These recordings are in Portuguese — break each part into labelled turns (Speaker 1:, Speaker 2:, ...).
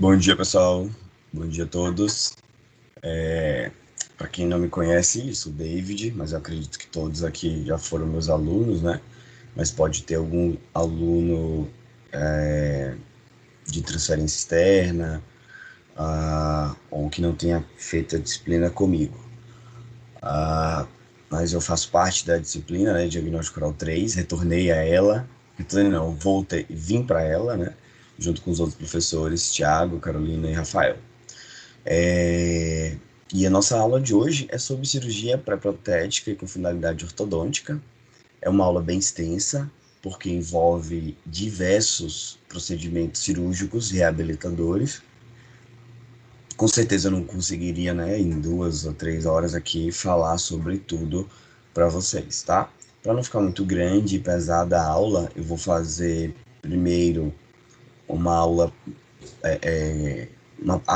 Speaker 1: Bom dia, pessoal. Bom dia a todos. Para quem não me conhece, eu sou David, mas eu acredito que todos aqui já foram meus alunos, né? Mas pode ter algum aluno de transferência externa, ou que não tenha feito a disciplina comigo. Mas eu faço parte da disciplina, né, Diagnóstico Oral 3, retornei a ela, retornei não, voltei, vim para ela, né? Junto com os outros professores, Tiago, Carolina e Rafael. É, E a nossa aula de hoje é sobre cirurgia pré-protética e com finalidade ortodôntica. É uma aula bem extensa, porque envolve diversos procedimentos cirúrgicos reabilitadores. Com certeza eu não conseguiria, né, em 2 ou 3 horas aqui, falar sobre tudo para vocês, tá? Para não ficar muito grande e pesada a aula, eu vou fazer primeiro uma aula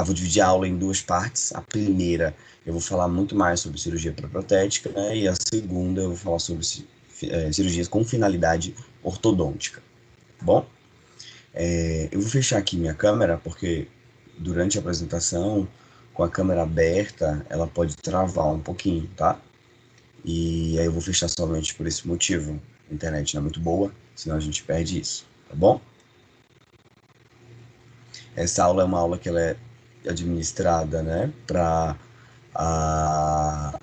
Speaker 1: vou dividir a aula em duas partes. A primeira, eu vou falar muito mais sobre cirurgia protética, né? E a segunda, eu vou falar sobre cirurgias com finalidade ortodôntica. Bom, eu vou fechar aqui minha câmera, porque durante a apresentação, com a câmera aberta, ela pode travar um pouquinho, tá? E aí eu vou fechar somente por esse motivo. A internet não é muito boa, senão a gente perde isso, tá bom? Essa aula é uma aula que ela é administrada, né, para a,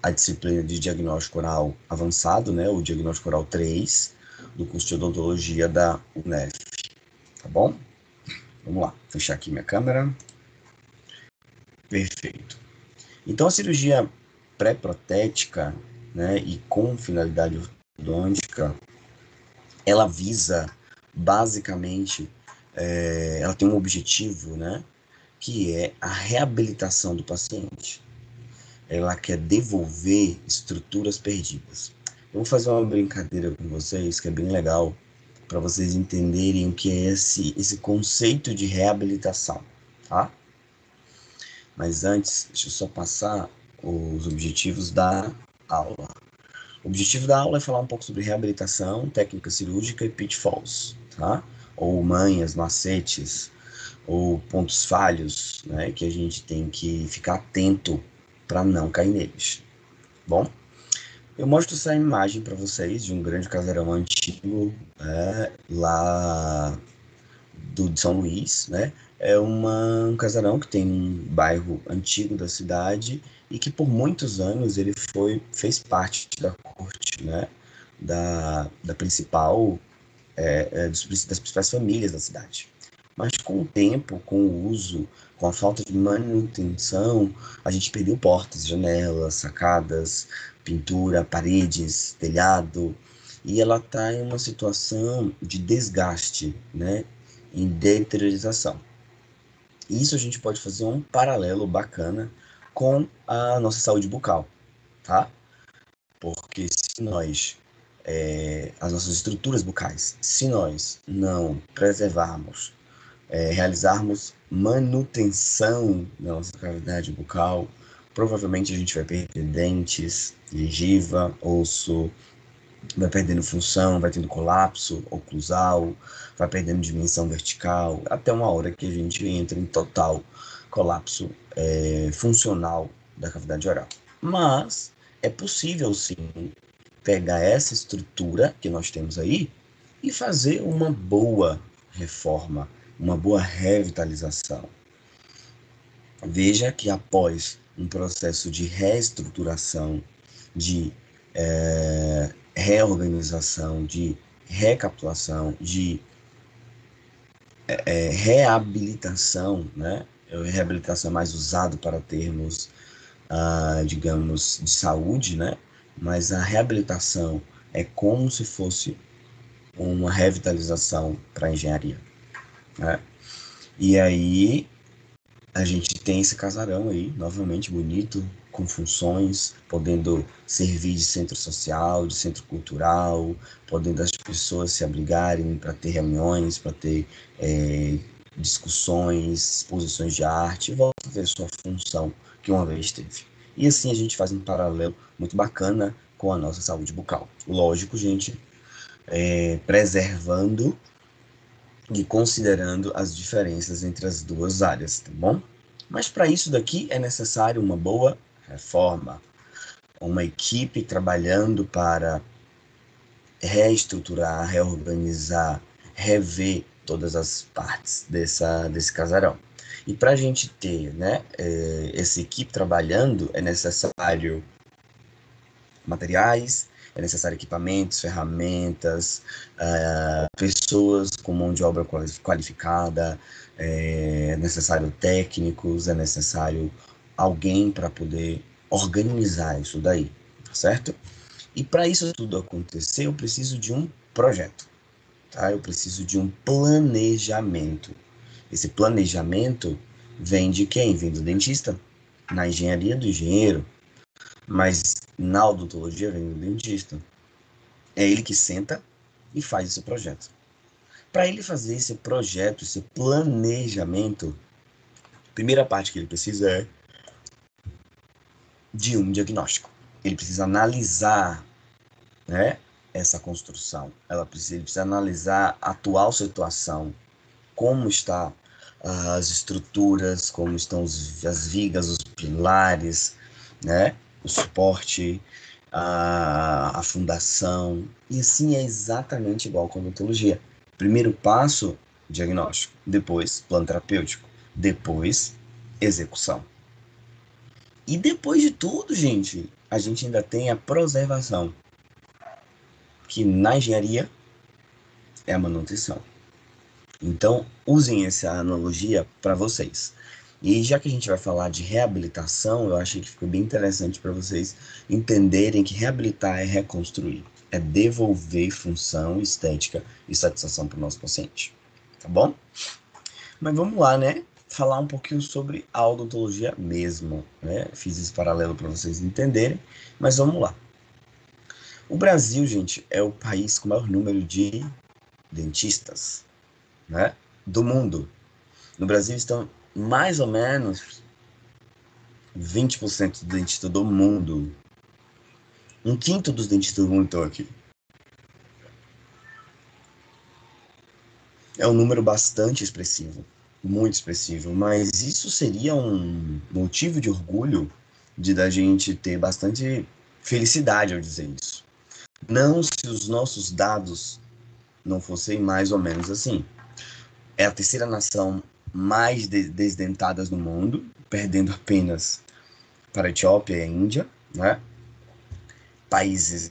Speaker 1: a disciplina de diagnóstico oral avançado, né, o diagnóstico oral 3, do curso de odontologia da UNEF, tá bom? Vamos lá, fechar aqui minha câmera. Perfeito. Então, a cirurgia pré-protética, né, e com finalidade ortodôntica, ela visa, basicamente, ela tem um objetivo, né, que é a reabilitação do paciente. Ela quer devolver estruturas perdidas. Eu vou fazer uma brincadeira com vocês que é bem legal para vocês entenderem o que é esse conceito de reabilitação, tá? Mas antes, deixa eu só passar os objetivos da aula. O objetivo da aula é falar um pouco sobre reabilitação, técnica cirúrgica e pitfalls, tá? Ou manhas, macetes, ou pontos falhos, né, que a gente tem que ficar atento para não cair neles. Bom, eu mostro essa imagem para vocês de um grande casarão antigo lá de São Luís, né? É um casarão que tem um bairro antigo da cidade e que por muitos anos ele fez parte da corte, né? Da principal, das principais famílias da cidade. Mas com o tempo, com o uso, com a falta de manutenção, a gente perdeu portas, janelas, sacadas, pintura, paredes, telhado, e ela está em uma situação de desgaste, né, em deteriorização. Isso a gente pode fazer um paralelo bacana com a nossa saúde bucal, tá? Porque se nós, as nossas estruturas bucais, se nós não preservarmos, realizarmos manutenção da nossa cavidade bucal, provavelmente a gente vai perder dentes, gengiva, osso, vai perdendo função, vai tendo colapso oclusal, vai perdendo dimensão vertical, até uma hora que a gente entra em total colapso funcional da cavidade oral. Mas é possível sim pegar essa estrutura que nós temos aí e fazer uma boa reforma, uma boa revitalização. Veja que após um processo de reestruturação, de reorganização, de recapitulação, de reabilitação, né? Reabilitação é mais usado para termos, digamos, de saúde, né? Mas a reabilitação é como se fosse uma revitalização para a engenharia, né? E aí a gente tem esse casarão aí, novamente bonito, com funções, podendo servir de centro social, de centro cultural, podendo as pessoas se abrigarem para ter reuniões, para ter discussões, exposições de arte, e volta a ter sua função que uma vez teve. E assim a gente faz um paralelo muito bacana com a nossa saúde bucal. Lógico, gente, preservando e considerando as diferenças entre as duas áreas, tá bom? Mas para isso daqui é necessário uma boa reforma, uma equipe trabalhando para reestruturar, reorganizar, rever todas as partes desse casarão. E para a gente ter, né, essa equipe trabalhando, é necessário materiais, é necessário equipamentos, ferramentas, pessoas com mão de obra qualificada, é necessário técnicos, é necessário alguém para poder organizar isso daí, tá certo? E para isso tudo acontecer, eu preciso de um projeto, tá? Eu preciso de um planejamento. Esse planejamento vem de quem? Vem do dentista, na engenharia do engenheiro, mas na odontologia vem do dentista. É ele que senta e faz esse projeto. Para ele fazer esse projeto, esse planejamento, a primeira parte que ele precisa é de um diagnóstico. Ele precisa analisar, né, essa construção. Ele precisa analisar a atual situação, como está as estruturas, como estão as vigas, os pilares, né, o suporte, a fundação. E assim é exatamente igual com a odontologia. Primeiro passo, diagnóstico. Depois, plano terapêutico. Depois, execução. E depois de tudo, gente, a gente ainda tem a preservação, que na engenharia é a manutenção. Então, usem essa analogia para vocês. E já que a gente vai falar de reabilitação, eu achei que ficou bem interessante para vocês entenderem que reabilitar é reconstruir, é devolver função, estética e satisfação para o nosso paciente. Tá bom? Mas vamos lá, né? Falar um pouquinho sobre a odontologia mesmo, né? Fiz esse paralelo para vocês entenderem, mas vamos lá. O Brasil, gente, é o país com o maior número de dentistas, né, do mundo. No Brasil estão mais ou menos 20% dos dentistas do mundo. Um quinto dos dentistas do mundo estão aqui. É um número bastante expressivo, muito expressivo, mas isso seria um motivo de orgulho de da gente ter bastante felicidade ao dizer isso. Não se os nossos dados não fossem mais ou menos assim. É a terceira nação mais desdentada no mundo, perdendo apenas para a Etiópia e a Índia, né? Países,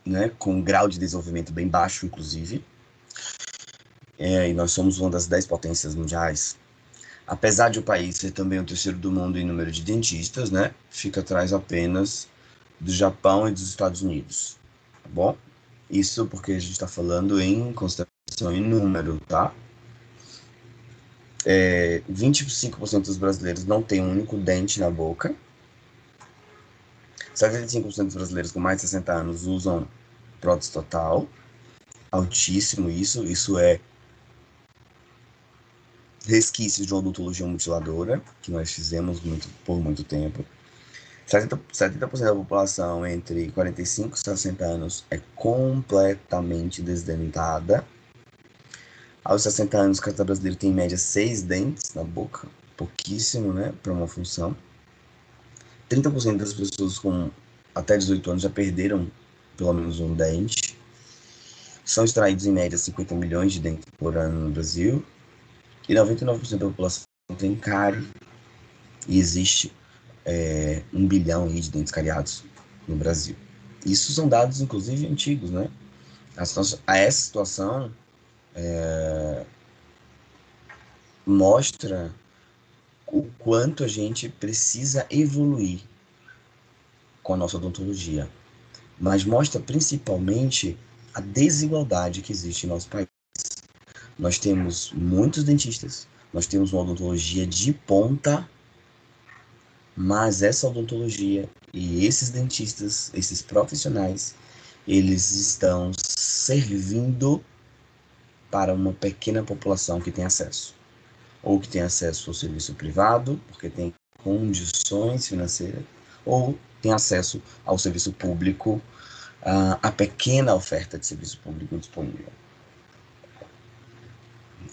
Speaker 1: né, com um grau de desenvolvimento bem baixo, inclusive. E nós somos uma das 10 potências mundiais. Apesar de o país ser também o terceiro do mundo em número de dentistas, né, fica atrás apenas do Japão e dos Estados Unidos, tá bom? Isso porque a gente está falando em consideração em número, tá? 25% dos brasileiros não tem um único dente na boca. 75% dos brasileiros com mais de 60 anos usam prótese total. Altíssimo isso. Isso é resquícios de uma odontologia mutiladora, que nós fizemos por muito tempo. 70% da população entre 45 e 60 anos é completamente desdentada. Aos 60 anos, cada brasileiro tem em média 6 dentes na boca, pouquíssimo, né, para uma função. 30% das pessoas com até 18 anos já perderam pelo menos um dente. São extraídos em média 50 milhões de dentes por ano no Brasil. E 99% da população tem cárie. E existe 1 bilhão aí de dentes cariados no Brasil. Isso são dados, inclusive, antigos, né? Essa situação mostra o quanto a gente precisa evoluir com a nossa odontologia, mas mostra principalmente a desigualdade que existe em nosso país. Nós temos muitos dentistas, nós temos uma odontologia de ponta, mas essa odontologia e esses dentistas, esses profissionais, eles estão servindo para uma pequena população que tem acesso. Ou que tem acesso ao serviço privado, porque tem condições financeiras, ou tem acesso ao serviço público, a pequena oferta de serviço público disponível.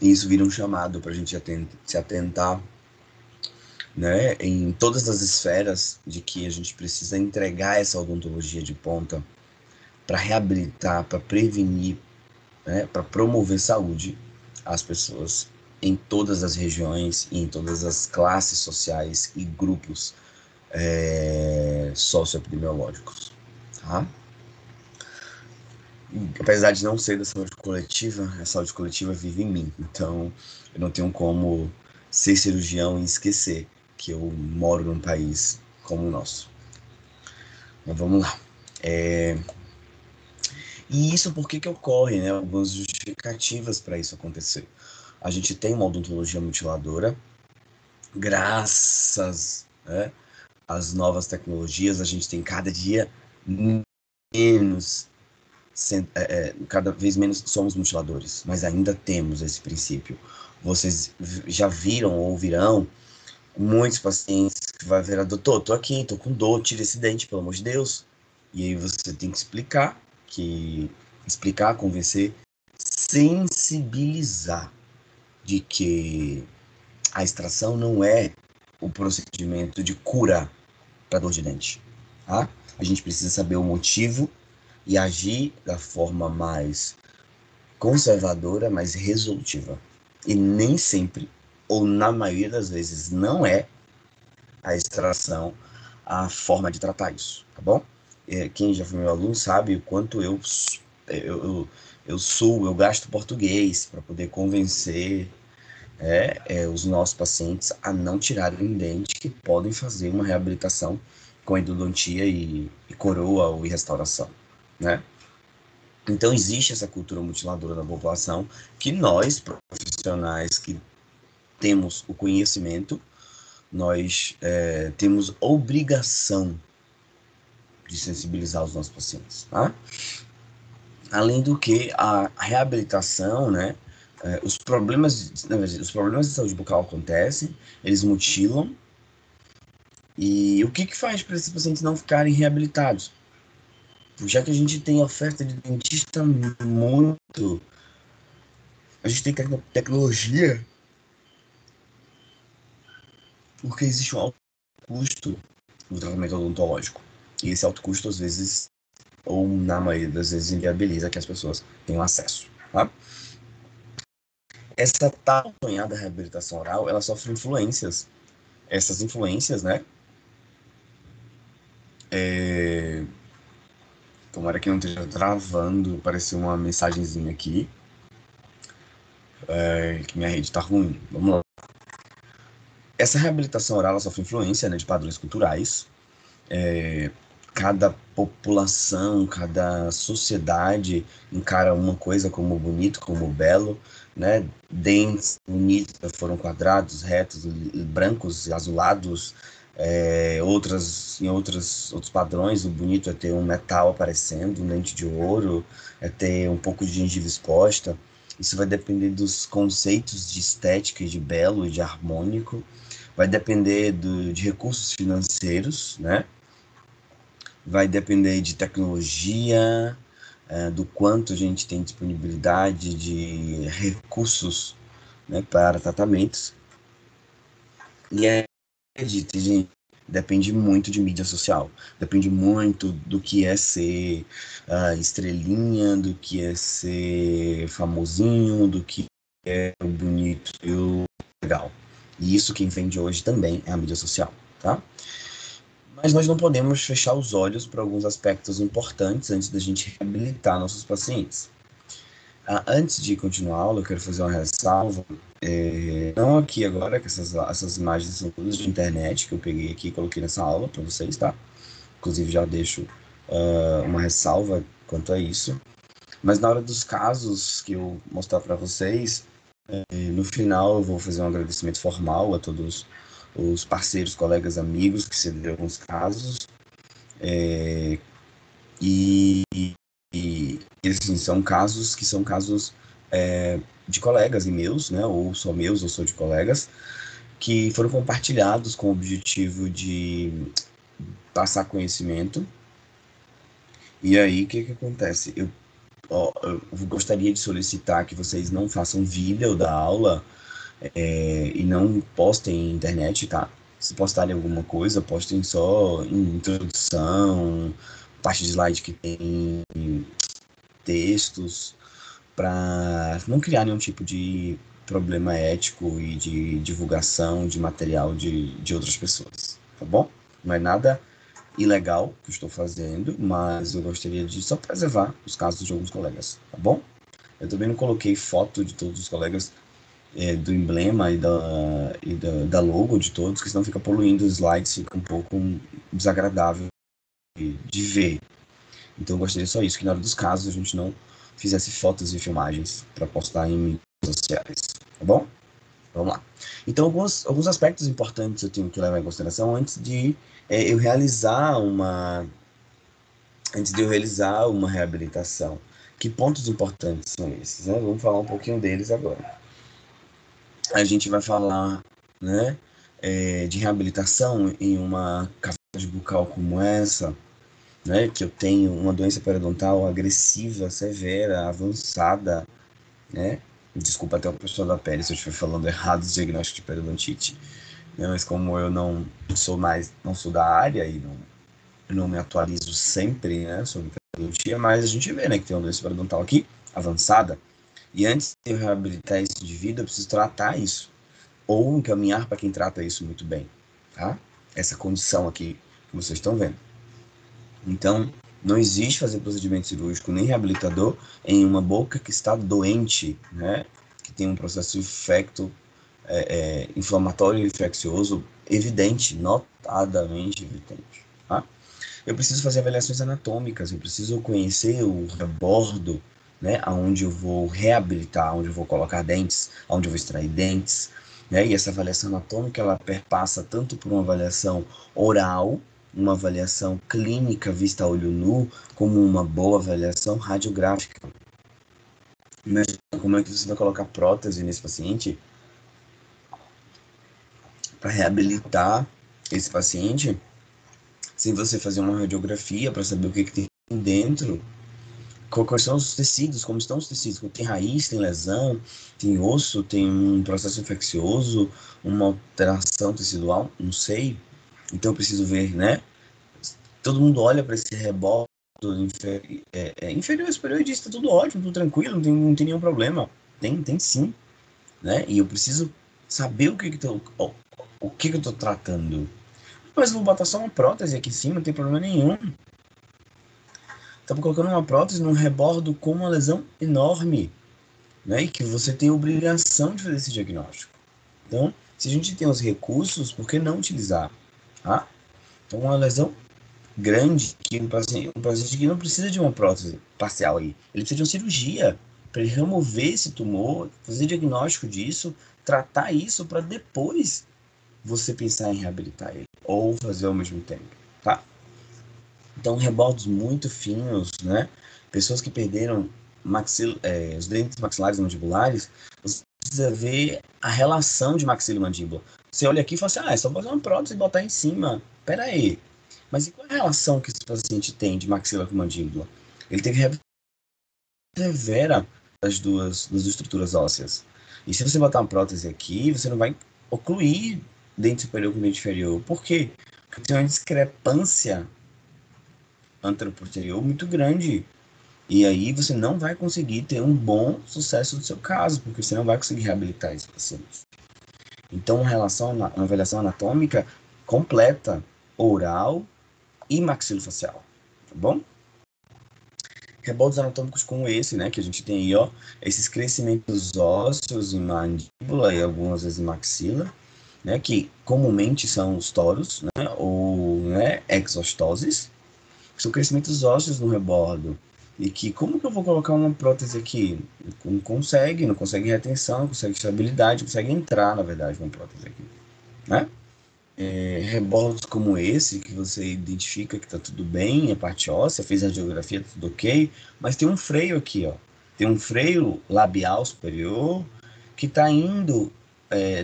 Speaker 1: E isso vira um chamado para a gente se atentar, né, em todas as esferas de que a gente precisa entregar essa odontologia de ponta para reabilitar, para prevenir, né, para promover saúde às pessoas em todas as regiões e em todas as classes sociais e grupos socioepidemiológicos, tá? Apesar de não ser da saúde coletiva, a saúde coletiva vive em mim. Então, eu não tenho como ser cirurgião e esquecer que eu moro num país como o nosso. Mas vamos lá. E isso por que ocorre, né? Algumas justificativas para isso acontecer. A gente tem uma odontologia mutiladora, graças, né, às novas tecnologias, a gente tem cada dia menos, cada vez menos somos mutiladores, mas ainda temos esse princípio. Vocês já viram ou ouvirão muitos pacientes que vai ver, doutor, tô aqui, tô com dor, tira esse dente, pelo amor de Deus. E aí você tem que explicar, convencer, sensibilizar de que a extração não é o procedimento de cura para dor de dente, tá? A gente precisa saber o motivo e agir da forma mais conservadora, mais resolutiva. E nem sempre, ou na maioria das vezes, não é a extração a forma de tratar isso, tá bom? Quem já foi meu aluno sabe o quanto eu gasto português para poder convencer os nossos pacientes a não tirarem dente, que podem fazer uma reabilitação com endodontia e coroa ou restauração, né? Então existe essa cultura mutiladora da população que nós, profissionais que temos o conhecimento, nós temos obrigação de sensibilizar os nossos pacientes, tá? Além do que a reabilitação, né? Os problemas de saúde bucal acontecem, eles mutilam, e o que faz para esses pacientes não ficarem reabilitados? Já que a gente tem oferta de dentista muito, a gente tem tecnologia, porque existe um alto custo no tratamento odontológico. E esse alto custo, às vezes, ou na maioria das vezes, inviabiliza que as pessoas tenham acesso, tá? Essa tal sonhada reabilitação oral, ela sofre influências. Essas influências, né? Tomara que não esteja travando, apareceu uma mensagenzinha aqui, que minha rede tá ruim. Vamos lá. Essa reabilitação oral, ela sofre influência, né, de padrões culturais. Cada população, cada sociedade encara uma coisa como bonito, como belo, né? Dentes bonitos foram quadrados, retos, brancos, azulados. Em outros padrões, o bonito é ter um metal aparecendo, um dente de ouro, é ter um pouco de gengiva exposta. Isso vai depender dos conceitos de estética e de belo e de harmônico. Vai depender de recursos financeiros, né? Vai depender de tecnologia, do quanto a gente tem disponibilidade de recursos, né, para tratamentos. E acredite, gente, depende muito de mídia social, depende muito do que é ser estrelinha, do que é ser famosinho, do que é o bonito e o legal. E isso quem vende hoje também é a mídia social, tá? Mas nós não podemos fechar os olhos para alguns aspectos importantes antes da gente reabilitar nossos pacientes. Antes de continuar a aula, eu quero fazer uma ressalva. Não aqui agora, que essas imagens são todas de internet que eu peguei aqui e coloquei nessa aula para vocês, tá? Inclusive já deixo uma ressalva quanto a isso. Mas na hora dos casos que eu mostrar para vocês, no final eu vou fazer um agradecimento formal a todos os parceiros, colegas, amigos que cederam alguns casos. E, e assim, são casos de colegas e meus, né, ou só meus, ou sou de colegas, que foram compartilhados com o objetivo de passar conhecimento. E aí, o que acontece? eu gostaria de solicitar que vocês não façam vídeo da aula e não postem em internet, tá? Se postarem alguma coisa, postem só em introdução, parte de slide que tem textos, para não criar nenhum tipo de problema ético e de divulgação de material de outras pessoas, tá bom? Não é nada ilegal que eu estou fazendo, mas eu gostaria de só preservar os casos de alguns colegas, tá bom? Eu também não coloquei foto de todos os colegas, do emblema da logo de todos, que senão fica poluindo os slides, fica um pouco desagradável de ver. Então eu gostaria só isso, que na hora dos casos a gente não fizesse fotos e filmagens para postar em mídias sociais, tá bom? Vamos lá. Então alguns aspectos importantes eu tenho que levar em consideração antes de eu realizar uma reabilitação. Que pontos importantes são esses, né? Vamos falar um pouquinho deles agora. A gente vai falar, né, de reabilitação em uma cavidade bucal como essa, né, que eu tenho uma doença periodontal agressiva, severa, avançada, né? Desculpa até o pessoal da pele se eu estiver falando errado o diagnóstico de periodontite, né? Mas como eu não sou da área e não me atualizo sempre, né, sobre periodontia, mas a gente vê, né, que tem uma doença periodontal aqui avançada. E antes de eu reabilitar esse indivíduo, eu preciso tratar isso ou encaminhar para quem trata isso muito bem, tá? Essa condição aqui que vocês estão vendo. Então, não existe fazer procedimento cirúrgico nem reabilitador em uma boca que está doente, né? Que tem um processo infecto, inflamatório e infeccioso evidente, notadamente evidente, tá? Eu preciso fazer avaliações anatômicas, eu preciso conhecer o rebordo, né? Aonde eu vou reabilitar, onde eu vou colocar dentes, aonde eu vou extrair dentes, né? E essa avaliação anatômica, ela perpassa tanto por uma avaliação oral, uma avaliação clínica vista a olho nu, como uma boa avaliação radiográfica. Imagina como é que você vai colocar prótese nesse paciente para reabilitar esse paciente, sem você fazer uma radiografia para saber o que tem dentro, quais são os tecidos, como estão os tecidos, tem raiz, tem lesão, tem osso, tem um processo infeccioso, uma alteração tecidual, não sei. Então eu preciso ver, né? Todo mundo olha para esse rebordo inferior e superior e diz, tá tudo ótimo, tudo tranquilo, não tem nenhum problema. Tem sim, né? E eu preciso saber o que eu tô tratando. Mas vou botar só uma prótese aqui em cima, não tem problema nenhum. Estamos colocando uma prótese num rebordo com uma lesão enorme, né? E que você tem obrigação de fazer esse diagnóstico. Então, se a gente tem os recursos, por que não utilizar? Tá? Então, uma lesão grande, que um paciente que não precisa de uma prótese parcial aí, ele precisa de uma cirurgia para ele remover esse tumor, fazer diagnóstico disso, tratar isso para depois você pensar em reabilitar ele, ou fazer ao mesmo tempo, tá? Então, rebordos muito finos, né? Pessoas que perderam os dentes maxilares e mandibulares, você precisa ver a relação de maxila e mandíbula. Você olha aqui e fala assim, é só fazer uma prótese e botar em cima. Pera aí. Mas e qual é a relação que esse paciente tem de maxila com mandíbula? Ele teve severa das estruturas ósseas. E se você botar uma prótese aqui, você não vai ocluir dente superior com dente inferior. Por quê? Porque tem uma discrepância anteroposterior muito grande. E aí você não vai conseguir ter um bom sucesso do seu caso, porque você não vai conseguir reabilitar esse paciente. Então, uma avaliação anatômica completa, oral e maxilofacial, tá bom? Rebordos anatômicos como esse, né, que a gente tem aí, ó, esses crescimentos ósseos em mandíbula e algumas vezes em maxila, né, que comumente são os toros, né, ou, né, exostoses, são crescimentos ósseos no rebordo. E que, como que eu vou colocar uma prótese aqui? Não consegue retenção, não consegue estabilidade, não consegue entrar, na verdade, uma prótese aqui, né? Rebordos como esse, que você identifica que está tudo bem, a parte óssea, fez a radiografia, tá tudo ok, mas tem um freio aqui, ó. Tem um freio labial superior que está indo,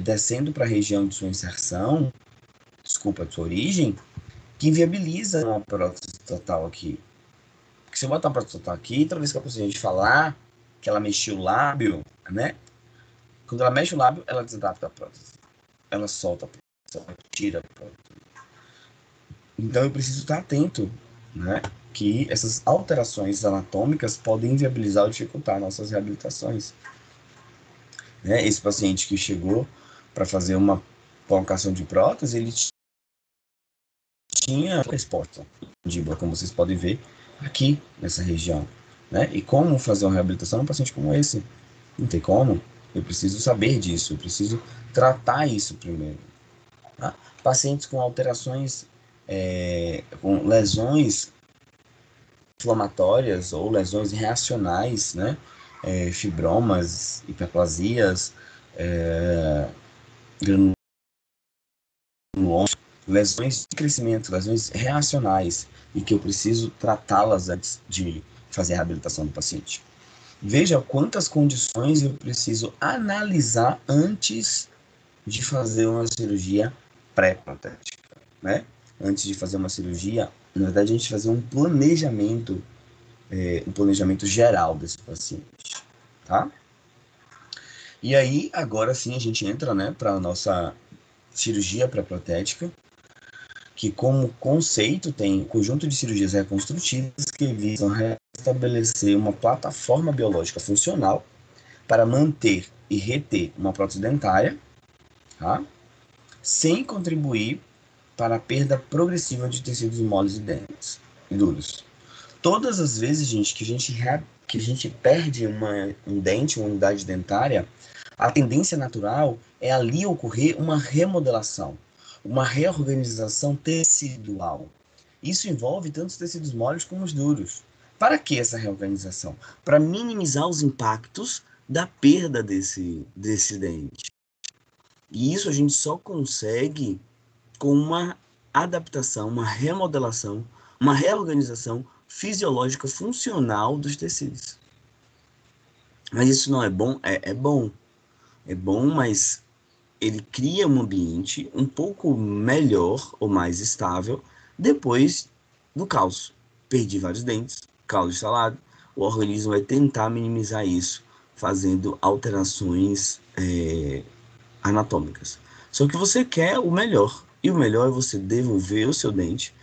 Speaker 1: descendo para a região de sua inserção, desculpa, de sua origem, que inviabiliza uma prótese total aqui. Porque se eu botar uma prótese total aqui, toda vez que a paciente falar que ela mexeu o lábio, né? Quando ela mexe o lábio, ela desadapta a prótese. Ela solta a prótese, ela tira a prótese. Então eu preciso estar atento, né? Que essas alterações anatômicas podem inviabilizar ou dificultar nossas reabilitações. Né? Esse paciente que chegou para fazer uma colocação de prótese, ele tinha resposta mandíbula, como vocês podem ver aqui nessa região. Né? E como fazer uma reabilitação num paciente como esse? Não tem como. Eu preciso saber disso, eu preciso tratar isso primeiro. Tá? Pacientes com alterações, com lesões inflamatórias ou lesões reacionais, né? Fibromas, hiperplasias, granulomas, lesões de crescimento, lesões reacionais, e que eu preciso tratá-las antes de fazer a reabilitação do paciente. Veja quantas condições eu preciso analisar antes de fazer uma cirurgia pré-protética, né? Antes de fazer uma cirurgia, na verdade, a gente fazer um planejamento geral desse paciente, tá? E aí, agora sim, a gente entra, né, para a nossa cirurgia pré-protética, que como conceito tem um conjunto de cirurgias reconstrutivas que visam restabelecer uma plataforma biológica funcional para manter e reter uma prótese dentária, tá? Sem contribuir para a perda progressiva de tecidos moles e dentes e duros. Todas as vezes, gente, que a gente perde um dente, uma unidade dentária, a tendência natural é ali ocorrer uma remodelação, uma reorganização tecidual. Isso envolve tanto os tecidos moles como os duros. Para que essa reorganização? Para minimizar os impactos da perda desse dente. E isso a gente só consegue com uma adaptação, uma remodelação, uma reorganização fisiológica funcional dos tecidos. Mas isso não é bom? É bom. É bom, mas ele cria um ambiente um pouco melhor ou mais estável depois do caos. Perdi vários dentes, caos instalado, o organismo vai tentar minimizar isso, fazendo alterações anatômicas. Só que você quer o melhor, e o melhor é você devolver o seu dente,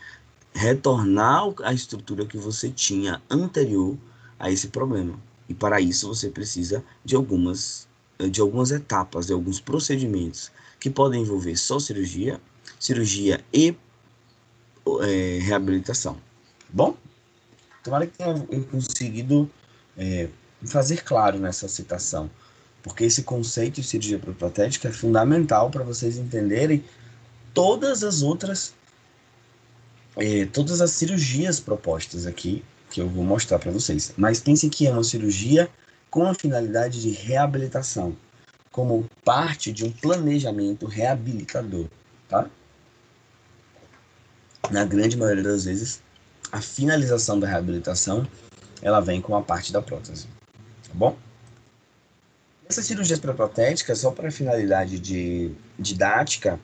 Speaker 1: retornar à estrutura que você tinha anterior a esse problema. E para isso você precisa de algumas etapas, de alguns procedimentos que podem envolver só cirurgia e reabilitação. Bom, tomara que tenha conseguido fazer claro nessa citação, porque esse conceito de cirurgia protética é fundamental para vocês entenderem todas as outras todas as cirurgias propostas aqui, que eu vou mostrar para vocês. Mas pensem que é uma cirurgia com a finalidade de reabilitação, como parte de um planejamento reabilitador, tá? Na grande maioria das vezes, a finalização da reabilitação, ela vem com a parte da prótese, tá bom? Essas cirurgias pré-protéticas, só para finalidade de didática,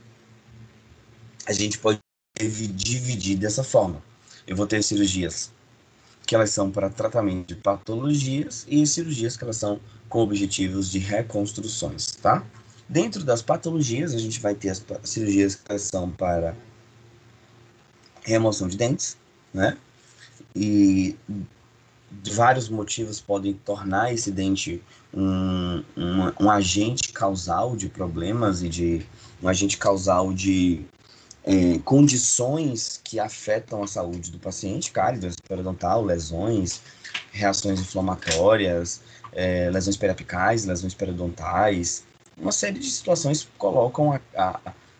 Speaker 1: a gente pode dividir dessa forma. Eu vou ter cirurgias que elas são para tratamento de patologias e cirurgias que elas são com objetivos de reconstruções, tá? Dentro das patologias, a gente vai ter as cirurgias que elas são para remoção de dentes, né? E vários motivos podem tornar esse dente um agente causal de problemas e um agente causal de condições que afetam a saúde do paciente, cárie, doença periodontal, lesões, reações inflamatórias, lesões periapicais, lesões periodontais, uma série de situações que colocam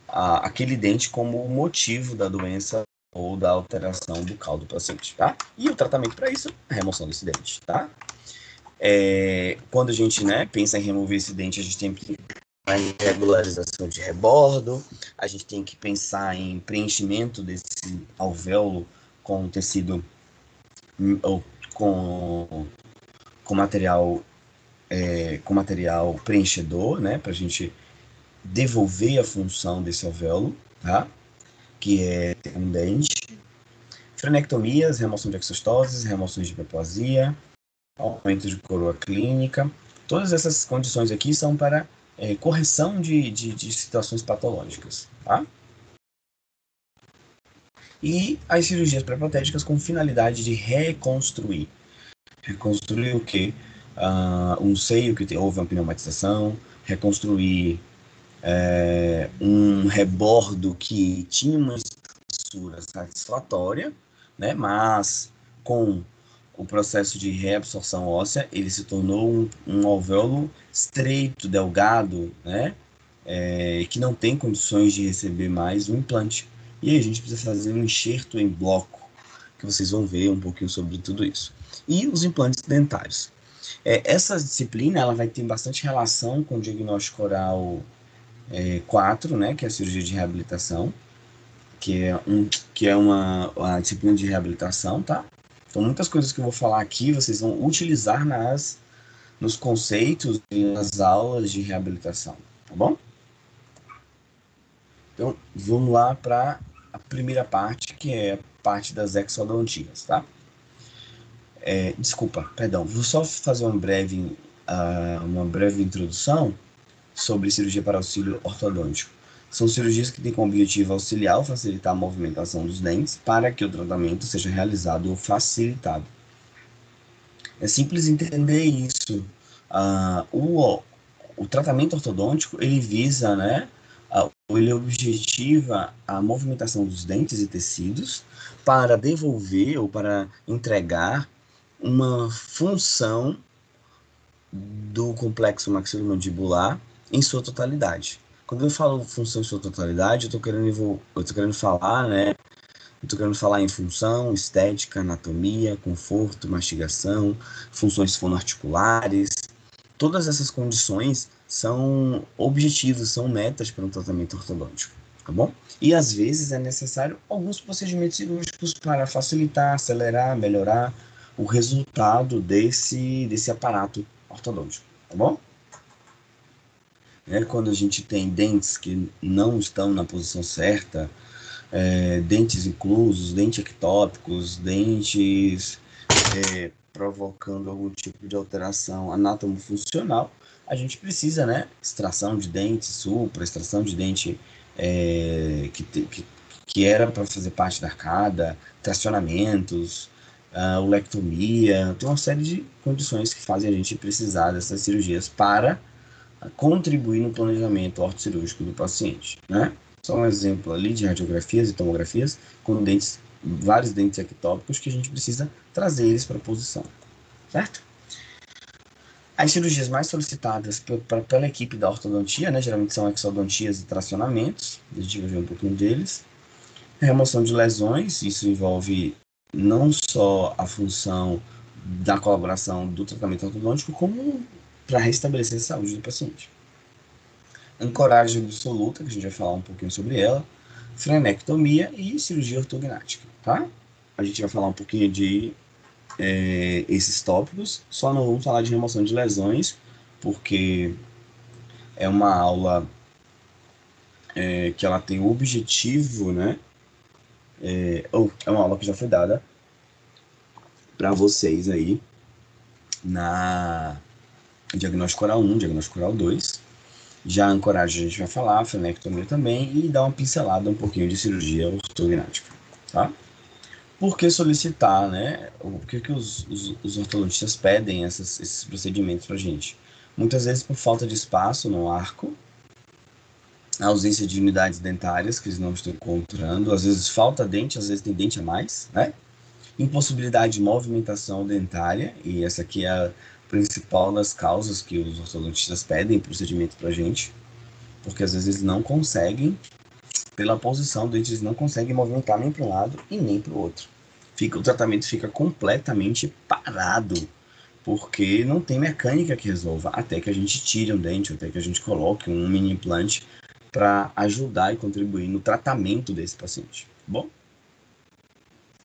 Speaker 1: aquele dente como o motivo da doença ou da alteração bucal do paciente, tá? E o tratamento para isso é a remoção desse dente, tá? Quando a gente, pensa em remover esse dente, a gente tem que a regularização de rebordo, a gente tem que pensar em preenchimento desse alvéolo com tecido ou com material preenchedor, né, para a gente devolver a função desse alvéolo, tá? Que é um dente. Frenectomias, remoção de exostoses, remoções de hiperplasia, aumento de coroa clínica. Todas essas condições aqui são para correção de situações patológicas, tá? E as cirurgias pré-protéticas com finalidade de reconstruir. Reconstruir o quê? Um seio que houve uma pneumatização, reconstruir um rebordo que tinha uma espessura satisfatória, né? Mas com o processo de reabsorção óssea, ele se tornou um alvéolo estreito, delgado, né? Que não tem condições de receber mais um implante. E aí a gente precisa fazer um enxerto em bloco, que vocês vão ver um pouquinho sobre tudo isso. E os implantes dentários. Essa disciplina ela vai ter bastante relação com o diagnóstico oral 4, né, que é a cirurgia de reabilitação, que é uma disciplina de reabilitação, tá? Então, muitas coisas que eu vou falar aqui, vocês vão utilizar nos conceitos e nas aulas de reabilitação, tá bom? Então, vamos lá para a primeira parte, que é a parte das exodontias, tá? Desculpa, perdão, vou só fazer uma breve introdução sobre cirurgia para auxílio ortodôntico. São cirurgias que têm como objetivo auxiliar ou facilitar a movimentação dos dentes para que o tratamento seja realizado ou facilitado. É simples entender isso. O tratamento ortodôntico, ele visa, né, ele objetiva a movimentação dos dentes e tecidos para devolver ou para entregar uma função do complexo maxilomandibular em sua totalidade. Quando eu falo função em sua totalidade, eu estou querendo falar, né? Estou querendo falar em função, estética, anatomia, conforto, mastigação, funções fonoarticulares. Todas essas condições são objetivos, são metas para um tratamento ortodôntico, tá bom? E às vezes é necessário alguns procedimentos cirúrgicos para facilitar, acelerar, melhorar o resultado desse aparato ortodôntico, tá bom? Quando a gente tem dentes que não estão na posição certa, dentes inclusos, dentes ectópicos, dentes provocando algum tipo de alteração anatomofuncional, a gente precisa, né, extração de dente supra, extração de dente que era para fazer parte da arcada, tracionamentos, olectomia, tem uma série de condições que fazem a gente precisar dessas cirurgias para contribuir no planejamento ortocirúrgico do paciente, né? Só um exemplo ali de radiografias e tomografias com vários dentes ectópicos que a gente precisa trazer eles para a posição, certo? As cirurgias mais solicitadas pela equipe da ortodontia, né, geralmente são exodontias e tracionamentos, a gente vai ver um pouquinho deles. Remoção de lesões, isso envolve não só a função da colaboração do tratamento ortodôntico, como para restabelecer a saúde do paciente. Ancoragem absoluta, que a gente vai falar um pouquinho sobre ela, frenectomia e cirurgia ortognática, tá? A gente vai falar um pouquinho de esses tópicos, só não vamos falar de remoção de lesões, porque é uma aula que ela tem o objetivo, né? Ou é uma aula que já foi dada para vocês aí na diagnóstico oral 1, diagnóstico oral 2. Já a ancoragem a gente vai falar, a frenectomia também, e dar uma pincelada um pouquinho de cirurgia ortognática, tá? Por que solicitar, né? Por que os ortodontistas pedem esses procedimentos para a gente? Muitas vezes por falta de espaço no arco, a ausência de unidades dentárias que eles não estão encontrando, às vezes falta dente, às vezes tem dente a mais, né? Impossibilidade de movimentação dentária, e essa aqui é a principal das causas que os ortodontistas pedem procedimento para a gente, porque às vezes eles não conseguem, pela posição do dente, eles não conseguem movimentar nem para um lado e nem para o outro. O tratamento fica completamente parado, porque não tem mecânica que resolva, até que a gente tire um dente, até que a gente coloque um mini implante para ajudar e contribuir no tratamento desse paciente, tá bom?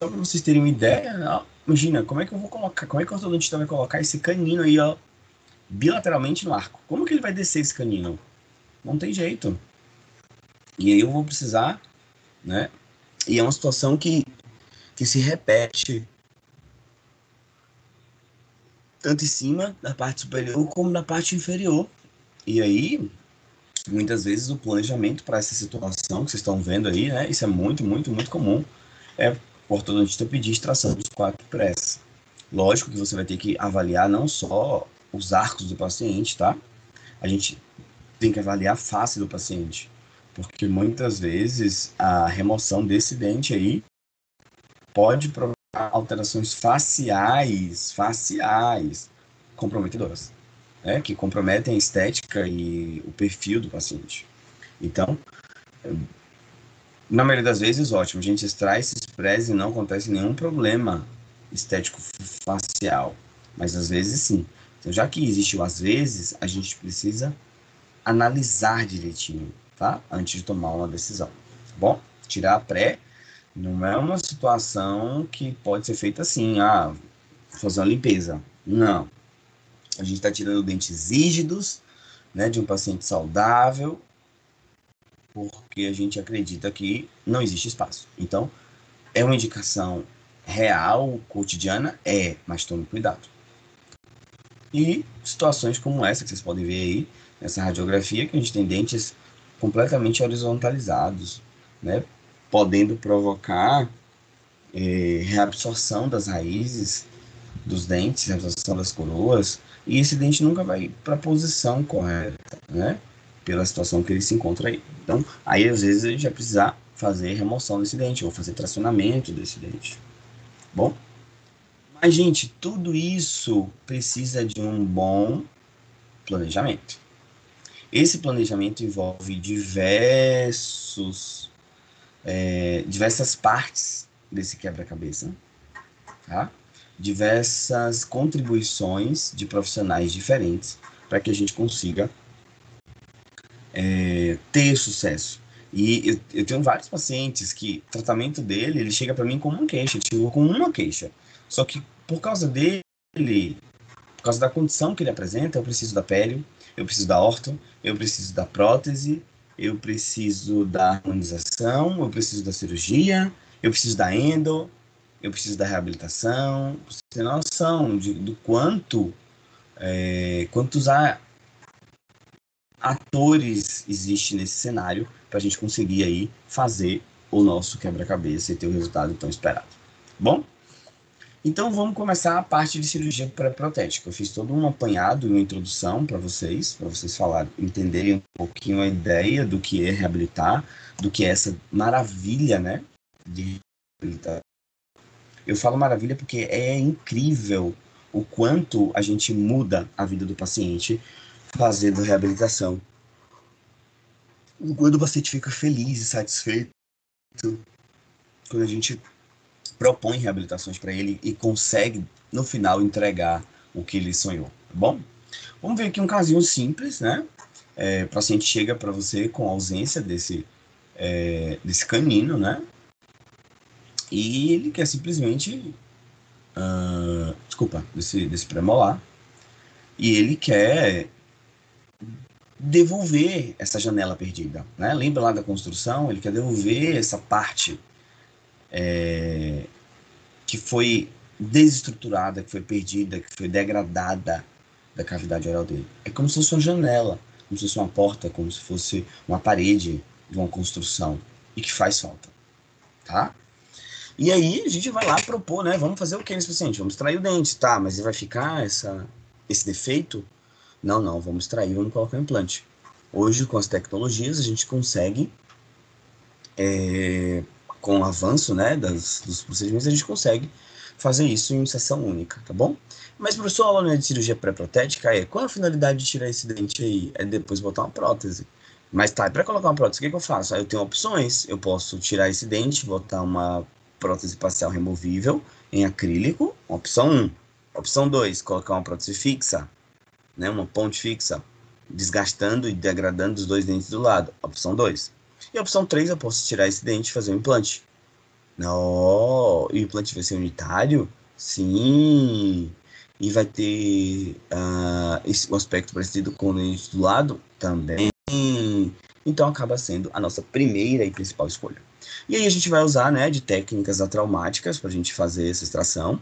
Speaker 1: Só para vocês terem uma ideia, ó, imagina, como é que eu vou colocar, como é que o ortodontista vai colocar esse canino aí, ó, bilateralmente no arco? Como que ele vai descer esse canino? Não tem jeito. E aí eu vou precisar, né? E é uma situação que que se repete tanto em cima da parte superior como na parte inferior. E aí, muitas vezes o planejamento para essa situação que vocês estão vendo aí, né? Isso é muito, muito, muito comum. É o ortodontista pedir extração dos 4 press. Lógico que você vai ter que avaliar não só os arcos do paciente, tá? A gente tem que avaliar a face do paciente, porque muitas vezes a remoção desse dente aí pode provocar alterações faciais comprometedoras, né? Que comprometem a estética e o perfil do paciente. Então, na maioria das vezes, ótimo, a gente extrai esses prés e não acontece nenhum problema estético facial, mas às vezes sim. Então, já que existe o às vezes, a gente precisa analisar direitinho, tá? Antes de tomar uma decisão, tá bom? Tirar a pré não é uma situação que pode ser feita assim, fazer uma limpeza. Não. A gente está tirando dentes rígidos, né, de um paciente saudável, porque a gente acredita que não existe espaço. Então, é uma indicação real, cotidiana? Mas tome cuidado. E situações como essa que vocês podem ver aí, nessa radiografia, que a gente tem dentes completamente horizontalizados, né? Podendo provocar reabsorção das raízes dos dentes, reabsorção das coroas, e esse dente nunca vai para a posição correta, né? Pela situação que ele se encontra aí. Então, aí às vezes a gente vai precisar fazer remoção desse dente, ou fazer tracionamento desse dente. Bom? Mas, gente, tudo isso precisa de um bom planejamento. Esse planejamento envolve diversas partes desse quebra-cabeça, tá? Diversas contribuições de profissionais diferentes para que a gente consiga ter sucesso. E eu tenho vários pacientes que o tratamento dele, ele chega para mim com uma queixa, ele chegou com uma queixa. Só que por causa dele, por causa da condição que ele apresenta, eu preciso da pele, eu preciso da orto, eu preciso da prótese, eu preciso da harmonização, eu preciso da cirurgia, eu preciso da endo, eu preciso da reabilitação. Você tem noção do quantos atores existem nesse cenário para a gente conseguir aí fazer o nosso quebra-cabeça e ter o resultado tão esperado. Bom? Então vamos começar a parte de cirurgia pré-protética. Eu fiz todo um apanhado e uma introdução para vocês entenderem um pouquinho a ideia do que é reabilitar, do que é essa maravilha, né, de reabilitar. Eu falo maravilha porque é incrível o quanto a gente muda a vida do paciente fazendo reabilitação. O quando o paciente fica feliz e satisfeito quando a gente propõe reabilitações para ele e consegue, no final, entregar o que ele sonhou, tá bom? Vamos ver aqui um casinho simples, né? O paciente chega para você com ausência desse canino, né? E ele quer simplesmente... desse premolar. E ele quer devolver essa janela perdida, né? Lembra lá da construção? Ele quer devolver essa parte que foi desestruturada, que foi perdida, que foi degradada da cavidade oral dele. É como se fosse uma janela, como se fosse uma porta, como se fosse uma parede de uma construção e que faz falta, tá? E aí a gente vai lá propor, né? Vamos fazer o que nesse paciente? Vamos extrair o dente, tá? Mas vai ficar esse defeito? Não, vamos extrair, vamos colocar um implante. Hoje, com as tecnologias, a gente consegue, com o avanço, né, dos procedimentos, a gente consegue fazer isso em sessão única, tá bom? Mas, professor, a aula de cirurgia pré-protética qual é a finalidade de tirar esse dente aí? É depois botar uma prótese. Mas tá, para colocar uma prótese, o que eu faço? Aí eu tenho opções, eu posso tirar esse dente, botar uma prótese facial removível em acrílico, opção 1. Opção 2, colocar uma prótese fixa, né, uma ponte fixa, desgastando e degradando os 2 dentes do lado, opção 2. E a opção 3, eu posso tirar esse dente e fazer um implante. Não, e o implante vai ser unitário? Sim. E vai ter o aspecto parecido com o dente do lado? Também. Então acaba sendo a nossa primeira e principal escolha. E aí a gente vai usar, né, de técnicas atraumáticas para a gente fazer essa extração.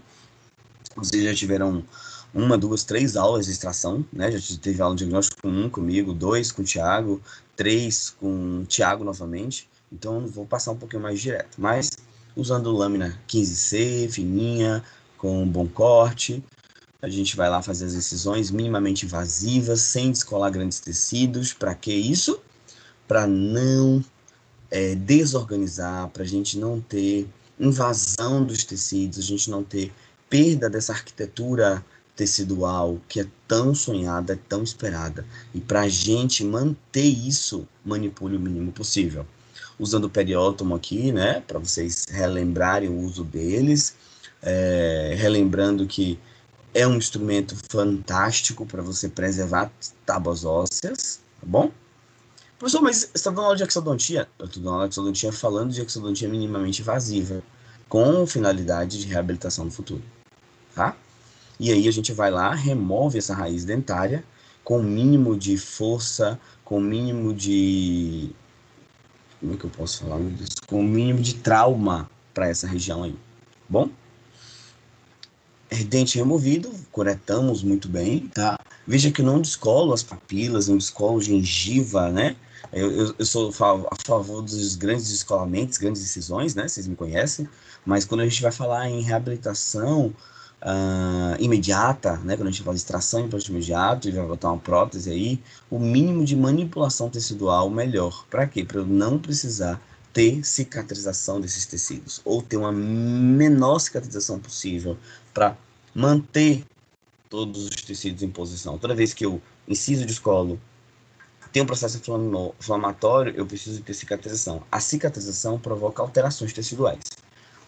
Speaker 1: Vocês já tiveram uma, duas, três aulas de extração, né? Já teve aula de diagnóstico 1 comigo, 2 com o Thiago, 3 com o Thiago novamente. Então vou passar um pouquinho mais direto. Mas usando lâmina 15C, fininha, com um bom corte, a gente vai lá fazer as incisões minimamente invasivas, sem descolar grandes tecidos. Para que isso? Para não desorganizar, para a gente não ter invasão dos tecidos, a gente não ter perda dessa arquitetura tecidual que é tão sonhada, é tão esperada. E para a gente manter isso, manipule o mínimo possível. Usando o periótomo aqui, né, para vocês relembrarem o uso deles, relembrando que é um instrumento fantástico para você preservar tábuas ósseas, tá bom? Professor, mas você está dando aula de exodontia? Eu estou dando aula de exodontia falando de exodontia minimamente invasiva, com finalidade de reabilitação no futuro, tá? E aí a gente vai lá, remove essa raiz dentária com o mínimo de força, com o mínimo de... Como é que eu posso falar disso? Com o mínimo de trauma para essa região aí, bom? Dente removido, coretamos muito bem, tá? Veja que eu não descolo as papilas, não descolo gengiva, né? Eu sou a favor dos grandes descolamentos, grandes incisões, né? Vocês me conhecem, mas quando a gente vai falar em reabilitação imediata, né? Quando a gente fala de extração de implante imediato e vai botar uma prótese aí, o mínimo de manipulação tecidual melhor. Para quê? Para eu não precisar ter cicatrização desses tecidos, ou ter uma menor cicatrização possível, para manter todos os tecidos em posição. Toda vez que eu inciso descolo, tem um processo inflamatório, eu preciso ter cicatrização. A cicatrização provoca alterações teciduais.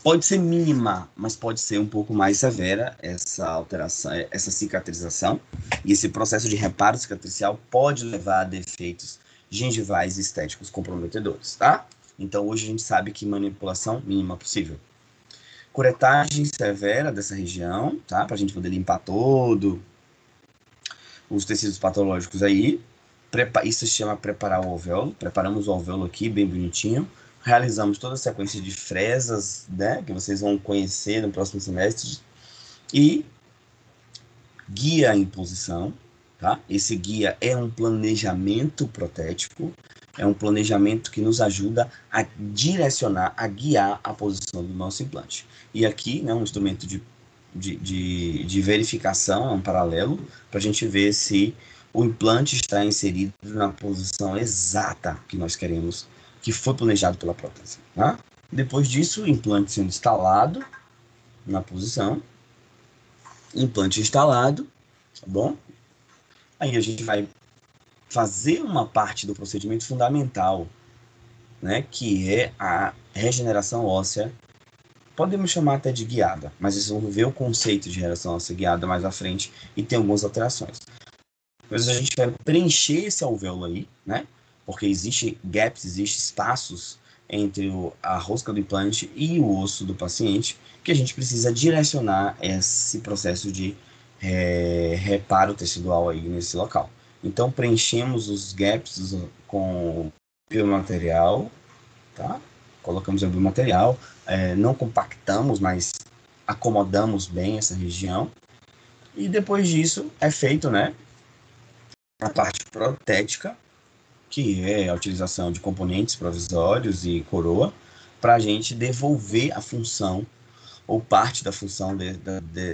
Speaker 1: Pode ser mínima, mas pode ser um pouco mais severa essa alteração, essa cicatrização. E esse processo de reparo cicatricial pode levar a defeitos gengivais e estéticos comprometedores, tá? Então hoje a gente sabe que manipulação mínima possível. Curetagem severa dessa região, tá? Pra gente poder limpar todo os tecidos patológicos aí. Isso se chama preparar o alvéolo. Preparamos o alvéolo aqui, bem bonitinho. Realizamos toda a sequência de fresas, né? Que vocês vão conhecer no próximo semestre. E guia em posição, tá? Esse guia é um planejamento protético. É um planejamento que nos ajuda a direcionar, a guiar a posição do nosso implante. E aqui, né, um instrumento de verificação, um paralelo, para a gente ver se o implante está inserido na posição exata que nós queremos, que foi planejado pela prótese. Tá? Depois disso, o implante sendo instalado na posição, implante instalado, tá bom? Aí a gente vai fazer uma parte do procedimento fundamental, né, que é a regeneração óssea. Podemos chamar até de guiada, mas vocês vão ver o conceito de regeneração óssea guiada mais à frente e tem algumas alterações. Mas a gente vai preencher esse alvéolo aí, né, porque existe gaps, existe espaços entre a rosca do implante e o osso do paciente, que a gente precisa direcionar esse processo de reparo tecidual aí nesse local. Então, preenchemos os gaps com biomaterial, tá? Colocamos o biomaterial, não compactamos, mas acomodamos bem essa região. E depois disso é feito, né, a parte protética, que é a utilização de componentes provisórios e coroa, para a gente devolver a função ou parte da função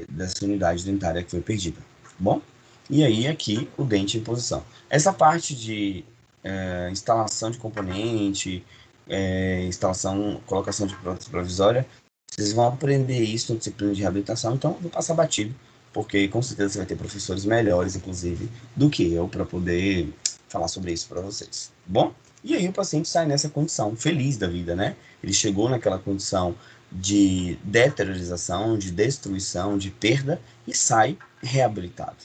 Speaker 1: dessa unidade dentária que foi perdida. Bom? E aí aqui o dente em posição. Essa parte de instalação de componente, instalação, colocação de prótese provisória, vocês vão aprender isso na disciplina de reabilitação, então eu vou passar batido, porque com certeza você vai ter professores melhores, inclusive, do que eu, para poder falar sobre isso para vocês. Bom? E aí o paciente sai nessa condição, feliz da vida, né? Ele chegou naquela condição de deteriorização, de destruição, de perda, e sai reabilitado,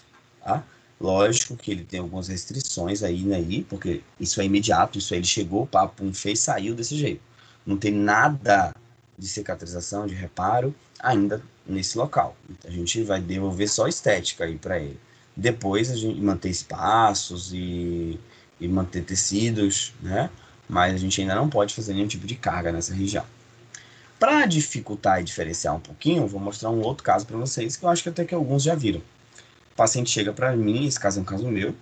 Speaker 1: tá? Lógico que ele tem algumas restrições aí, né, porque isso é imediato, isso aí ele chegou, papo, fez, saiu desse jeito. Não tem nada de cicatrização, de reparo, ainda nesse local. Então, a gente vai devolver só estética aí para ele. Depois a gente mantém espaços e e manter tecidos, né? Mas a gente ainda não pode fazer nenhum tipo de carga nessa região. Para dificultar e diferenciar um pouquinho, vou mostrar um outro caso para vocês, que eu acho que até que alguns já viram. O paciente chega para mim, esse caso é um caso meu,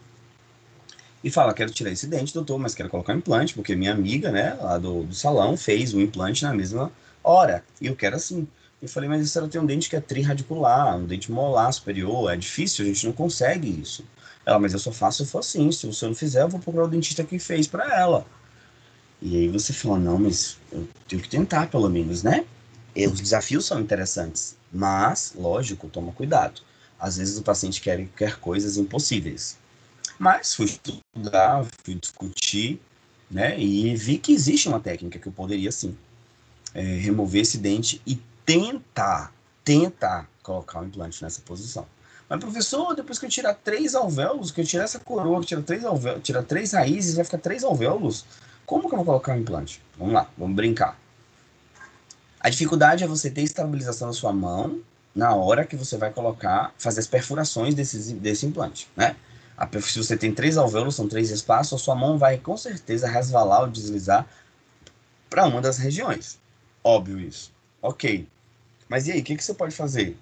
Speaker 1: e fala, quero tirar esse dente, doutor, mas quero colocar um implante, porque minha amiga, né, lá do salão, fez o implante na mesma hora, e eu quero assim. Eu falei, mas a senhora tem um dente que é triradicular, um dente molar superior, é difícil, a gente não consegue isso. Ela, mas eu só faço se for assim, se você não fizer, eu vou procurar o dentista que fez para ela. E aí você fala, não, mas eu tenho que tentar pelo menos, né? E os desafios são interessantes, mas, lógico, toma cuidado. Às vezes o paciente quer coisas impossíveis. Mas fui estudar, fui discutir, né? E vi que existe uma técnica que eu poderia, sim, remover esse dente e tentar colocar o implante nessa posição. Mas, professor, depois que eu tirar 3 alvéolos, que eu tirar essa coroa, que tira 3 alvéolos, tira 3 raízes, vai ficar 3 alvéolos, como que eu vou colocar o implante? Vamos lá, vamos brincar. A dificuldade é você ter estabilização da sua mão na hora que você vai colocar, fazer as perfurações desse implante, né? Se você tem 3 alvéolos, são 3 espaços, a sua mão vai com certeza resvalar ou deslizar para uma das regiões. Óbvio isso. Ok. Mas e aí, o que você pode fazer?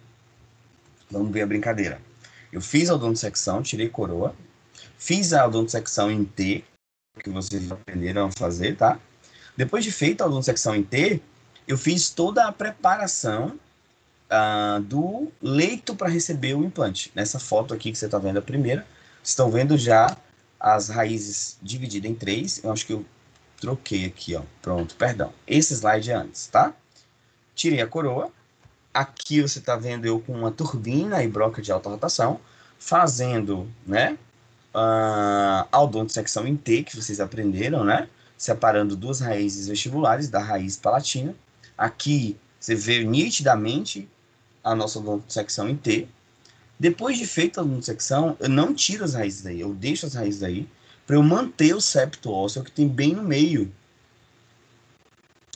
Speaker 1: Vamos ver a brincadeira. Eu fiz a odontosecção, tirei coroa, fiz a odontosecção em T, que vocês aprenderam a fazer, tá? Depois de feita a odontosecção em T, eu fiz toda a preparação do leito para receber o implante. Nessa foto aqui que você está vendo a primeira, estão vendo já as raízes divididas em 3. Eu acho que eu troquei aqui, ó. Pronto, perdão. Esse slide é antes, tá? Tirei a coroa. Aqui você está vendo eu com uma turbina e broca de alta rotação, fazendo, né, a odontosecção em T, que vocês aprenderam, né? Separando duas raízes vestibulares da raiz palatina. Aqui você vê nitidamente a nossa odontosecção em T. Depois de feita a odontosecção, eu não tiro as raízes daí, eu deixo as raízes daí para eu manter o septo ósseo que tem bem no meio,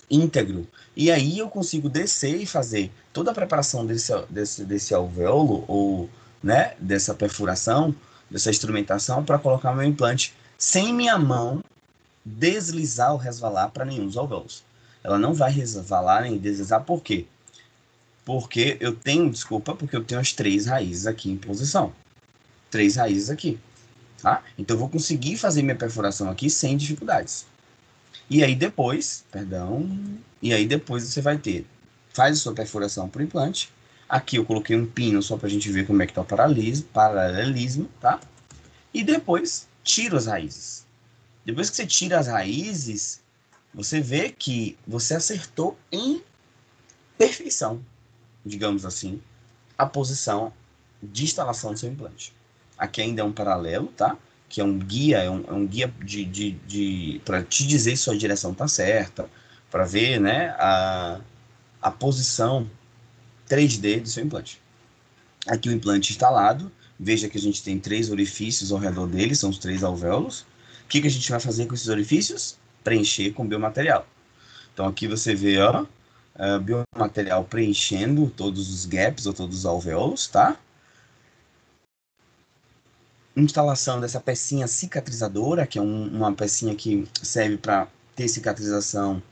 Speaker 1: íntegro. E aí eu consigo descer e fazer toda a preparação desse alvéolo, ou, né, dessa perfuração, dessa instrumentação, para colocar o meu implante sem minha mão deslizar ou resvalar para nenhum dos alvéolos. Ela não vai resvalar nem deslizar, por quê? Porque eu tenho, desculpa, porque eu tenho as 3 raízes aqui em posição. 3 raízes aqui, tá? Então eu vou conseguir fazer minha perfuração aqui sem dificuldades. E aí depois, você vai ter, faz a sua perfuração por implante. Aqui eu coloquei um pino só pra gente ver como é que tá o paralelismo, tá? E depois tiro as raízes. Depois que você tira as raízes, você vê que você acertou em perfeição, digamos assim, a posição de instalação do seu implante. Aqui ainda é um paralelo, tá? Que é um guia, é um guia para te dizer se sua direção está certa, para ver, né, a posição 3D do seu implante. Aqui o implante instalado, veja que a gente tem 3 orifícios ao redor dele, são os 3 alvéolos. O que a gente vai fazer com esses orifícios? Preencher com biomaterial. Então aqui você vê, ó, biomaterial preenchendo todos os gaps ou todos os alvéolos, tá? Instalação dessa pecinha cicatrizadora, que é uma pecinha que serve para ter cicatrização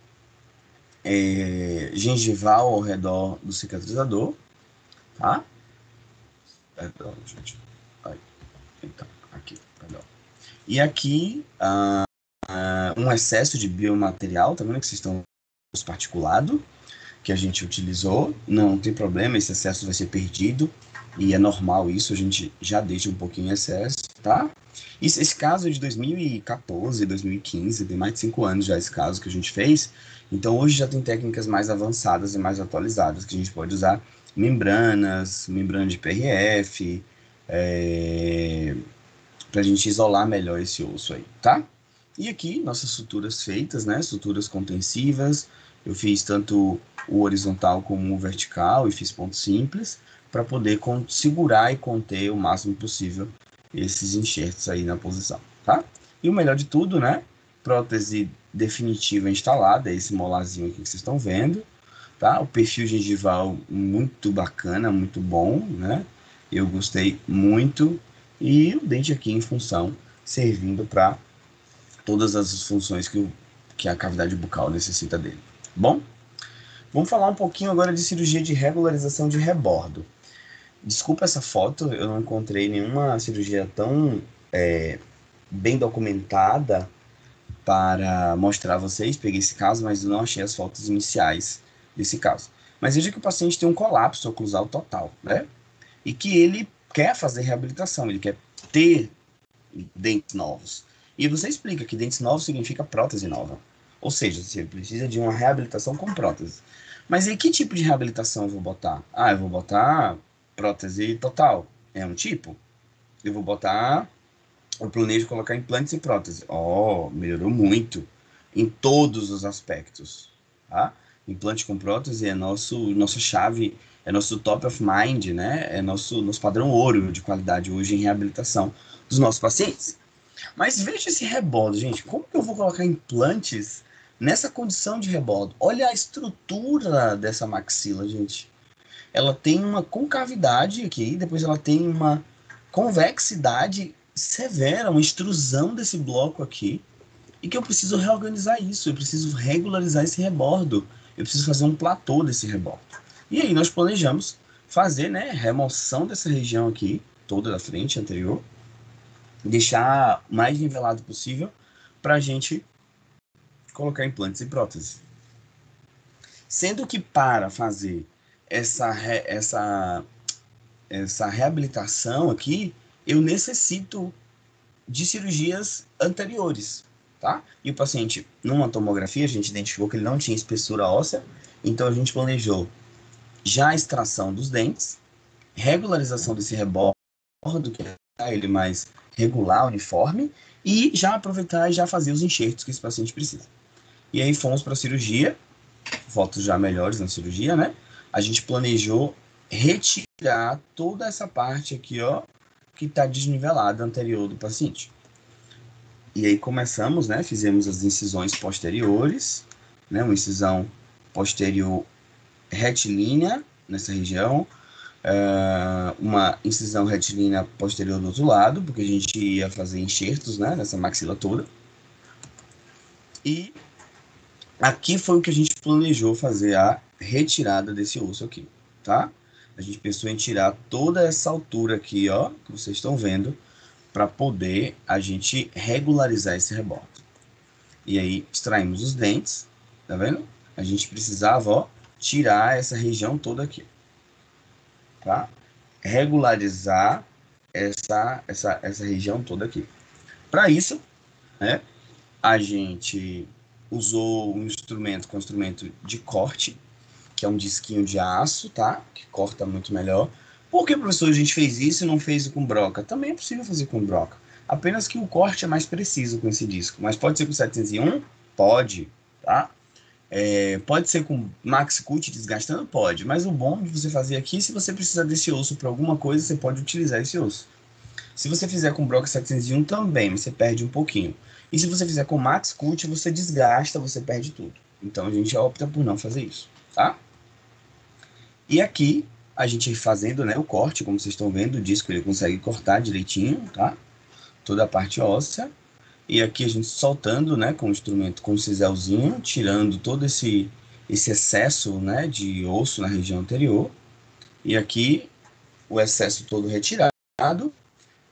Speaker 1: gengival ao redor do cicatrizador, tá? Perdão, gente. Aí, então, aqui, perdão. E aqui, um excesso de biomaterial, tá vendo que vocês estão particulado, que a gente utilizou, não tem problema, esse excesso vai ser perdido, e é normal isso, a gente já deixa um pouquinho em excesso, tá? Esse caso é de 2014, 2015, tem mais de 5 anos já esse caso que a gente fez, então hoje já tem técnicas mais avançadas e mais atualizadas, que a gente pode usar membrana de PRF, para a gente isolar melhor esse osso aí, tá? E aqui, nossas suturas feitas, né, suturas contensivas, eu fiz tanto o horizontal como o vertical e fiz pontos simples para poder segurar e conter o máximo possível esses enxertos aí na posição, tá? E o melhor de tudo, né? Prótese definitiva instalada, esse molarzinho aqui que vocês estão vendo, tá? O perfil gengival muito bacana, muito bom, né? Eu gostei muito. E o dente aqui em função, servindo para todas as funções que a cavidade bucal necessita dele. Bom, vamos falar um pouquinho agora de cirurgia de regularização de rebordo. Desculpa essa foto, eu não encontrei nenhuma cirurgia tão bem documentada para mostrar a vocês. Peguei esse caso, mas não achei as fotos iniciais desse caso. Mas veja que o paciente tem um colapso oclusal total, né? E que ele quer fazer reabilitação, ele quer ter dentes novos. E você explica que dentes novos significa prótese nova. Ou seja, você precisa de uma reabilitação com prótese. Mas e que tipo de reabilitação eu vou botar? Ah, eu vou botar prótese total. É um tipo? Eu vou botar... Eu planejo colocar implantes e prótese. Oh, melhorou muito em todos os aspectos, tá? Implante com prótese é nossa chave, é nosso top of mind, né? É nosso padrão ouro de qualidade hoje em reabilitação dos nossos pacientes. Mas veja esse rebordo, gente. Como que eu vou colocar implantes nessa condição de rebordo? Olha a estrutura dessa maxila, gente. Ela tem uma concavidade aqui, depois ela tem uma convexidade severa, uma extrusão desse bloco aqui, e que eu preciso reorganizar isso, eu preciso regularizar esse rebordo, eu preciso fazer um platô desse rebordo. E aí nós planejamos fazer, né, remoção dessa região aqui, toda da frente anterior, deixar o mais nivelado possível para a gente colocar implantes e próteses. Sendo que para fazer essa reabilitação aqui, eu necessito de cirurgias anteriores, tá? E o paciente, numa tomografia, a gente identificou que ele não tinha espessura óssea, então a gente planejou já a extração dos dentes, regularização desse rebordo, que é ele mais regular, uniforme, e já aproveitar e já fazer os enxertos que esse paciente precisa. E aí fomos para a cirurgia, fotos já melhores na cirurgia, né? A gente planejou retirar toda essa parte aqui, ó, que está desnivelada anterior do paciente. E aí começamos, né? Fizemos as incisões posteriores, né? Uma incisão posterior retilínea nessa região, uma incisão retilínea posterior do outro lado, porque a gente ia fazer enxertos, né? Nessa maxila toda. E aqui foi o que a gente planejou fazer a retirada desse osso aqui, tá? A gente pensou em tirar toda essa altura aqui, ó, que vocês estão vendo, para poder a gente regularizar esse rebordo. E aí extraímos os dentes, tá vendo? A gente precisava, ó, tirar essa região toda aqui, tá? Regularizar essa região toda aqui. Para isso, né, a gente usou um instrumento com instrumento de corte, que é um disquinho de aço, tá? Que corta muito melhor. Por que, professor, a gente fez isso e não fez com broca? Também é possível fazer com broca. Apenas que o corte é mais preciso com esse disco. Mas pode ser com 701? Pode, tá? Pode ser com Max-Cut desgastando? Pode. Mas o bom de você fazer aqui, se você precisar desse osso para alguma coisa, você pode utilizar esse osso. Se você fizer com broca 701 também, você perde um pouquinho. E se você fizer com Max-Cut, você desgasta, você perde tudo. Então a gente opta por não fazer isso, tá? E aqui, a gente fazendo, né, o corte, como vocês estão vendo, o disco ele consegue cortar direitinho, tá? Toda a parte óssea. E aqui a gente soltando, né, com o instrumento, com o ciselzinho, tirando todo esse excesso, né, de osso na região anterior. E aqui, o excesso todo retirado.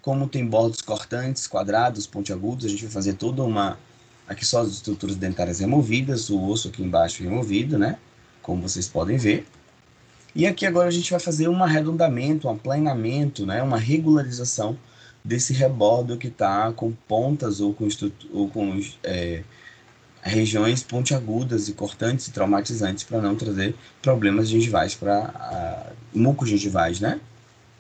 Speaker 1: Como tem bordos cortantes, quadrados, pontiagudos, a gente vai fazer toda uma... Aqui só as estruturas dentárias removidas, o osso aqui embaixo removido, né? Como vocês podem ver. E aqui agora a gente vai fazer um arredondamento, um aplanamento, né? Uma regularização desse rebordo que está com pontas ou com regiões pontiagudas e cortantes e traumatizantes para não trazer problemas gengivais mucogengivais, né?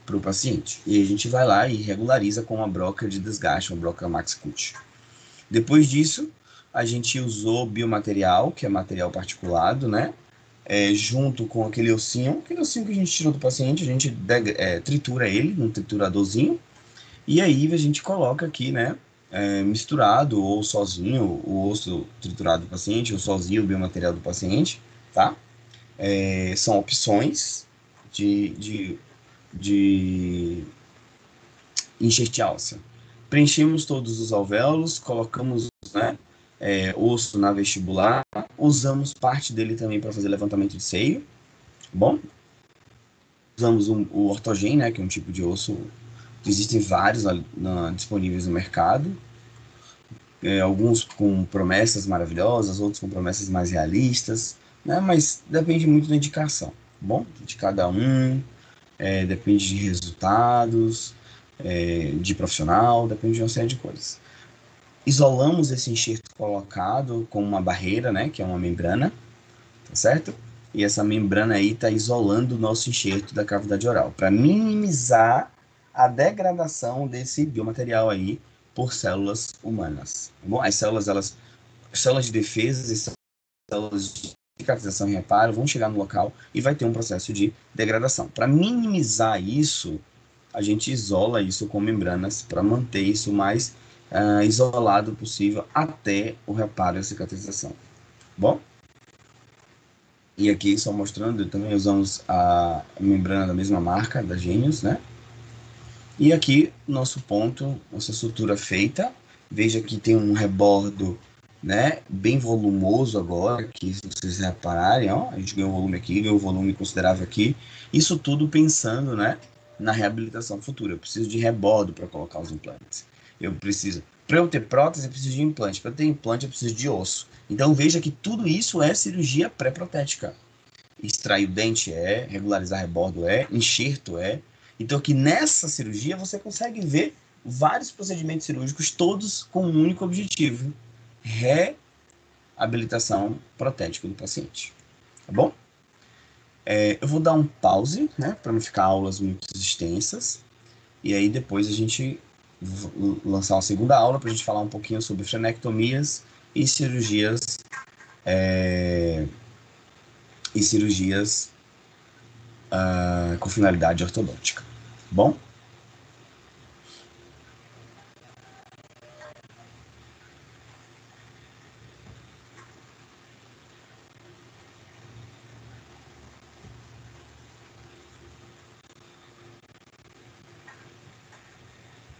Speaker 1: Para o paciente. E a gente vai lá e regulariza com uma broca de desgaste, uma broca Max-Cut. Depois disso, a gente usou biomaterial, que é material particulado, né? Junto com aquele ossinho que a gente tirou do paciente, a gente tritura ele num trituradorzinho, e aí a gente coloca aqui, né? Misturado ou sozinho o osso triturado do paciente, ou sozinho o biomaterial do paciente, tá? São opções de enxerto óssea. Preenchemos todos os alvéolos, colocamos né, osso na vestibular, usamos parte dele também para fazer levantamento de seio, bom? Usamos o ortogen, né, que é um tipo de osso, existem vários disponíveis no mercado, alguns com promessas maravilhosas, outros com promessas mais realistas, né, mas depende muito da indicação, bom? De cada um, depende de resultados, de profissional, depende de uma série de coisas. Isolamos esse enxerto colocado com uma barreira, né, que é uma membrana, tá certo? E essa membrana aí está isolando o nosso enxerto da cavidade oral, para minimizar a degradação desse biomaterial aí por células humanas. Bom, as células de defesa e células de cicatrização e reparo vão chegar no local e vai ter um processo de degradação. Para minimizar isso, a gente isola isso com membranas para manter isso mais isolado possível até o reparo e a cicatrização. Bom? E aqui, só mostrando, também usamos a membrana da mesma marca, da Genius, né? E aqui, nosso ponto, nossa sutura feita. Veja que tem um rebordo, né, bem volumoso agora, que se vocês repararem, ó, a gente ganhou volume aqui, ganhou volume considerável aqui. Isso tudo pensando, né, na reabilitação futura. Eu preciso de rebordo para colocar os implantes. Para eu ter prótese, eu preciso de implante. Para ter implante, eu preciso de osso. Então, veja que tudo isso é cirurgia pré-protética. Extrair o dente regularizar rebordo enxerto Então, aqui nessa cirurgia, você consegue ver vários procedimentos cirúrgicos, todos com um único objetivo: reabilitação protética do paciente. Tá bom? Eu vou dar um pause, né, para não ficar aulas muito extensas. E aí, depois a gente lançar uma segunda aula para a gente falar um pouquinho sobre frenectomias e cirurgias com finalidade ortodôntica. Bom?